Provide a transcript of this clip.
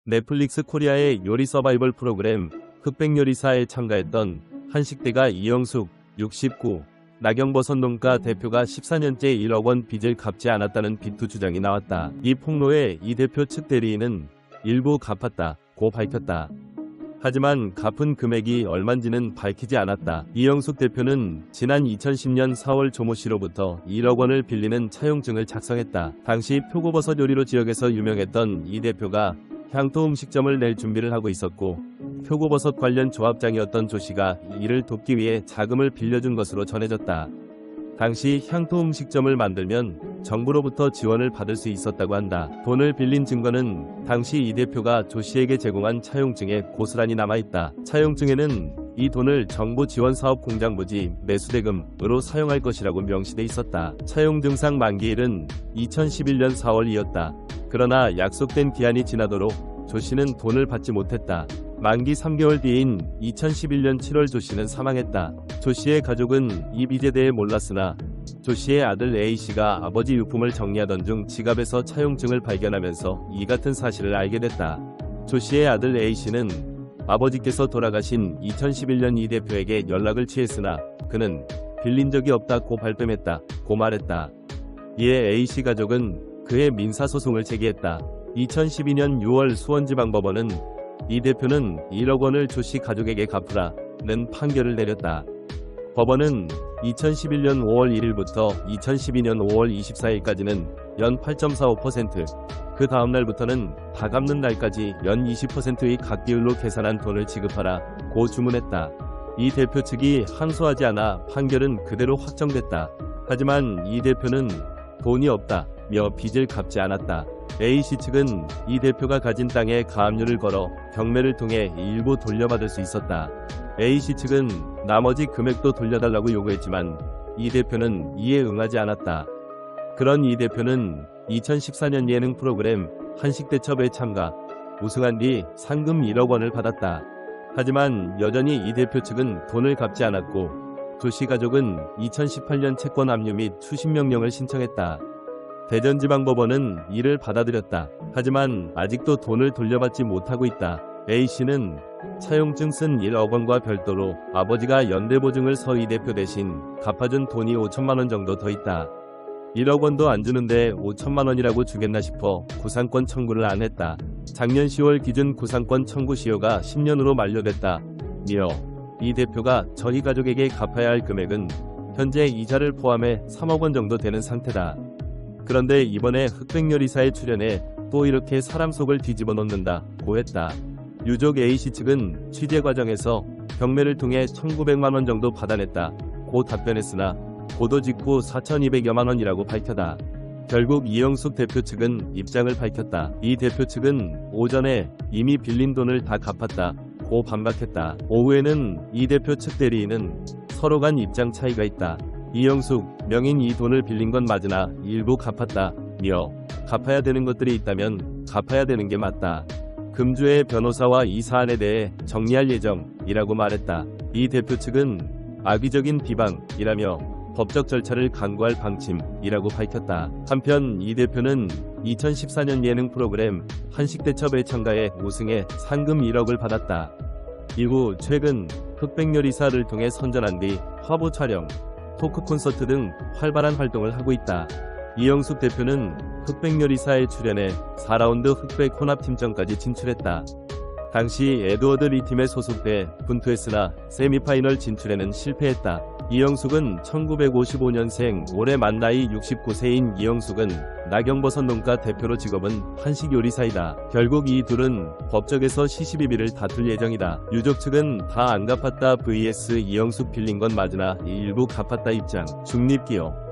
넷플릭스 코리아의 요리 서바이벌 프로그램 흑백요리사에 참가했던 한식대가 이영숙 69, 나경버섯 농가 대표가 14년째 1억 원 빚을 갚지 않았다는 빚투 주장이 나왔다. 이 폭로에 이 대표 측 대리인은 일부 갚았다고 밝혔다. 하지만 갚은 금액이 얼만지는 밝히지 않았다. 이영숙 대표는 지난 2010년 4월 조모 씨로부터 1억 원을 빌리는 차용증을 작성했다. 당시 표고버섯 요리로 지역에서 유명했던 이 대표가 향토 음식점을 낼 준비를 하고 있었고, 표고버섯 관련 조합장이었던 조 씨가 이를 돕기 위해 자금을 빌려준 것으로 전해졌다. 당시 향토 음식점을 만들면 정부로부터 지원을 받을 수 있었다고 한다. 돈을 빌린 증거는 당시 이 대표가 조 씨에게 제공한 차용증에 고스란히 남아있다. 차용증에는 이 돈을 정부 지원사업 공장 부지 매수대금으로 사용할 것이라고 명시돼 있었다. 차용증상 만기일은 2011년 4월이었다. 그러나 약속된 기한이 지나도록 조 씨는 돈을 받지 못했다. 만기 3개월 뒤인 2011년 7월 조 씨는 사망했다. 조 씨의 가족은 이 빚에 대해 몰랐으나 조 씨의 아들 A씨가 아버지 유품을 정리하던 중 지갑에서 차용증을 발견하면서 이 같은 사실을 알게 됐다. 조 씨의 아들 A씨는 아버지께서 돌아가신 2011년 이 대표에게 연락을 취했으나 그는 빌린 적이 없다고 발뺌했다고 말했다. 이에 A씨 가족은 그의 민사소송을 제기했다. 2012년 6월 수원지방법원은 이 대표는 1억 원을 조 씨 가족에게 갚으라는 판결을 내렸다. 법원은 2011년 5월 1일부터 2012년 5월 24일까지는 연 8.45%, 그 다음 날부터는 다 갚는 날까지 연 20%의 각기율로 계산한 돈을 지급하라고 주문했다. 이 대표 측이 항소하지 않아 판결은 그대로 확정됐다. 하지만 이 대표는 돈이 없다며 빚을 갚지 않았다. A씨 측은 이 대표가 가진 땅에 가압류를 걸어 경매를 통해 일부 돌려받을 수 있었다. A씨 측은 나머지 금액도 돌려달라고 요구했지만 이 대표는 이에 응하지 않았다. 그런 이 대표는 2014년 예능 프로그램 한식대첩에 참가, 우승한 뒤 상금 1억 원을 받았다. 하지만 여전히 이 대표 측은 돈을 갚지 않았고, 조 씨 가족은 2018년 채권 압류 및 추심 명령을 신청했다. 대전지방법원은 이를 받아들였다. 하지만 아직도 돈을 돌려받지 못하고 있다. A씨는 차용증 쓴 1억 원과 별도로 아버지가 연대보증을 서 이 대표 대신 갚아준 돈이 5천만 원 정도 더 있다. 1억 원도 안 주는데 5천만 원이라고 주겠나 싶어 구상권 청구를 안 했다. 작년 10월 기준 구상권 청구 시효가 10년으로 만료됐다며 이 대표가 저희 가족에게 갚아야 할 금액은 현재 이자를 포함해 3억 원 정도 되는 상태다. 그런데 이번에 흑백요리사에 출연해 또 이렇게 사람 속을 뒤집어 놓는다고 했다. 유족 A씨 측은 취재 과정에서 경매를 통해 1,900만 원 정도 받아냈다고 답변했으나 보도 직후 4,200여만 원이라고 밝혔다. 결국 이영숙 대표 측은 입장을 밝혔다. 이 대표 측은 오전에 이미 빌린 돈을 다 갚았다고 반박했다. 오후에는 이 대표 측 대리인은 서로 간 입장 차이가 있다. 이영숙 명인 이 돈을 빌린 건 맞으나 일부 갚았다며 갚아야 되는 것들이 있다면 갚아야 되는 게 맞다. 금주의 변호사와 이 사안에 대해 정리할 예정이라고 말했다. 이 대표 측은 악의적인 비방이라며 법적 절차를 강구할 방침이라고 밝혔다. 한편 이 대표는 2014년 예능 프로그램 한식대첩에 참가해 우승해 상금 1억을 받았다. 이후 최근 흑백요리사를 통해 선전한 뒤 화보 촬영, 토크 콘서트 등 활발한 활동을 하고 있다. 이영숙 대표는 흑백요리사에 출연해 4라운드 흑백 혼합팀전까지 진출했다. 당시 에드워드 리 팀에 소속돼 분투했으나 세미파이널 진출에는 실패했다. 이영숙은 1955년생, 올해 만 나이 69세인 이영숙은 나경버섯 농가 대표로 직업은 한식요리사이다. 결국 이 둘은 법정에서 시시비비를 다툴 예정이다. 유족 측은 다 안 갚았다 vs 이영숙 빌린 건 맞으나 일부 갚았다 입장. 중립기업